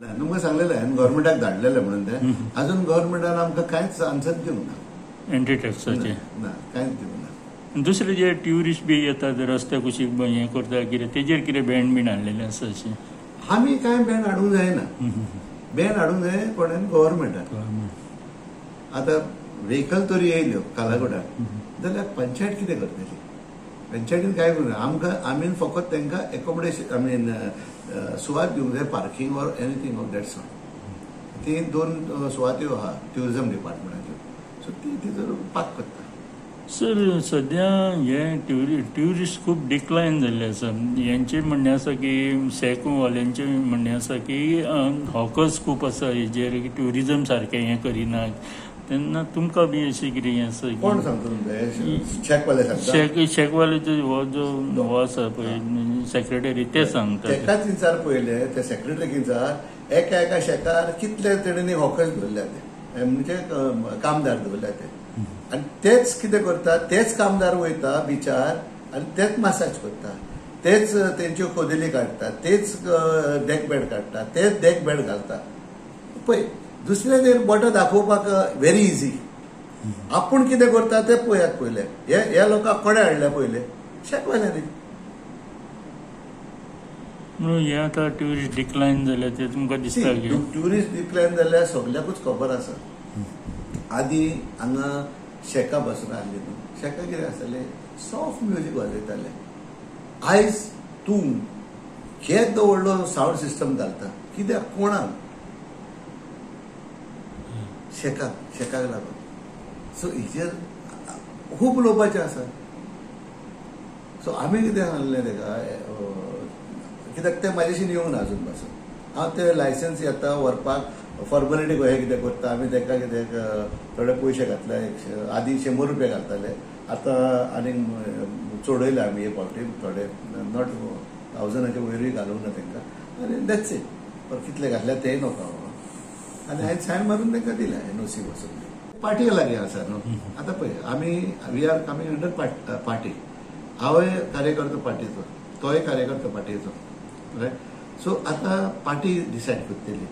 तुमकां सांगलेलें हांवें गव्हर्मेंटाक धाडलेलें म्हणून तें अजून गव्हर्मेंटान आमकां कांयच आन्सर दिवंक ना. एंट्री टॅक्साचे ना कांयच दिवंक ना. दुसरे जे ट्युरिस्ट बी येतात रस्त्या कुशीक हें करता कितें तेजेर कितें बॅन बीन हाडलेलें आसा अशें? आमी कांय बॅन हाडूंक जायना. बॅन हाडूंक जाय कोणेन गव्हर्मेंटान. आतां व्हेकल तरी येयल्यो कालागुडाक जाल्यार पंचायत कितें करतली? पंचायतीन काय करूं आमकां आमी फकत तांकां एकोमोडेशन सुवात दिवंक जाय parking or anything of that sort. ती 2 सुवात्यो आहा ट्युरिजम डिपार्टमेंटाच्यो, सो ती जर पाक करता. सर सध्या हे ट्युरिस्ट खूब डिक्लायन जाल्ले आसा. हेंचे म्हणणें आसा की सॅकवाल्यांचें म्हणणें आसा की हॉकर्स खूब आसा हेजेर ट्युरिजम सारकें हें करिनात. तेन्ना तुमकां बी अशें कितें हें आसा? कोण सांगता तुमकां? चॅकवाले सांगता? चॅकवाल्याचो हो आसा पळय सेक्रेटरी ते सांगता. तेकाच विचार पयले त्या सेक्रेटरीक विचार एका शेकार कितले तेणेंनी हॉकर्स दवरल्या ते म्हणजे कामदार दवरल्या ते. आनी तेच कितें करता, तेच कामदार वयता बिचार आनी तेच मसाज करता, तेच तेंच्यो खोदेली काडटा, तेच डेक बेड काडटा, तेच डेक बेड घालता. पळय दुसऱ्याचेर बोटां दाखोवपाक व्हेरी इजी. आपूण कितें करता तें पळयात पयले. हे लोकांक कोणे हाडल्या पयले? शेकवाल्यांनी. म्हणून हे आतां ट्युरिस्ट डिक्लायन जाल्यार ते तुमकां दिसता की ट्युरिस्ट डिक्लायन जाल्यार सगळ्याकूच खबर आसा. आदी हांगा शेका बसून आसली न्हू. शेका कितें आसतालें सॉफ्ट म्युजीक वाजयताले. आयज तूं केदो व्हडलो सावंड सिस्टम घालता कित्याक कोणाक? शेकाक लागून. सो हेजेर खूब उलोवपाचें आसा. सो आमी कितें सांगलें तेका कित्याक ते म्हाजेशी येवंक ना अजून पासून. हांव ते लायसन्स येता व्हरपाक फॉर्मेलिटी कशें कितें करता आमी ताका कितें थोडे पयशे घातले. आदी 100 रुपया घालताले, आतां आनीक चोडयले आमी हे फावटी थोडे नॉट 1000च्या वयरूय घालूंक ना तांकां. आनी दॅट्स इट. पण कितले घातले तेय नोका. आनी हांवें सायन मारून तांकां दिला NOC वचून. पार्टी लागीं आसा न्हू. आतां पळय आमी we are coming under party. हांवय कार्यकर्तो पार्टीचो, तोय कार्यकर्तो पार्टीचो, रायट. सो आतां पार्टी डिसायड करतली.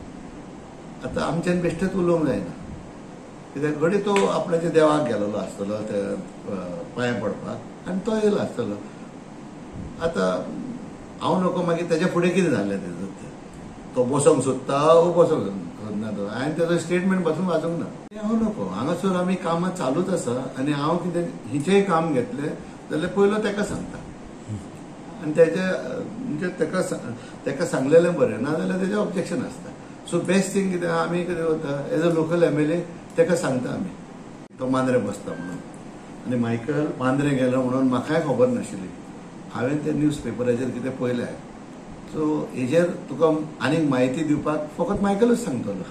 आतां आमच्यान बेश्टेच उलोवंक जायना. कित्याक घडी तो आपल्याच्या देवाक गेलेलो आसतलो ते पांयां पडपाक आनी तो येयलो आसतलो. आतां हांव नको मागीर तेच्या फुडें कितें जालें तेजो तो बसोंक सोदता वो बसोंक सोदना. तो हांवें तेजो स्टेटमेंट पासून वाचूंक ना. हांव नको. हांगासर आमी कामां चालूच आसा आनी हांव कितें हिचेंय काम घेतलें जाल्यार पयलो तेका सांगता आनी तेजे म्हणजे तेका सांगलेलें बरें ना जाल्यार तेजें ऑब्जेक्शन आसता. सो बेस्ट थिंग कितें आमी कितें करता एज अ लोकल MLA तेका सांगता आमी तो मांद्रे बसता म्हणून. आनी मायकल मांद्रे गेलो म्हणून म्हाकाय खबर नाशिल्ली. हांवें ते न्यूज पेपराचेर कितें पळयलें. सो हेजेर तुका आनीक म्हायती दिवपाक फकत मायकलूच सांगतलो.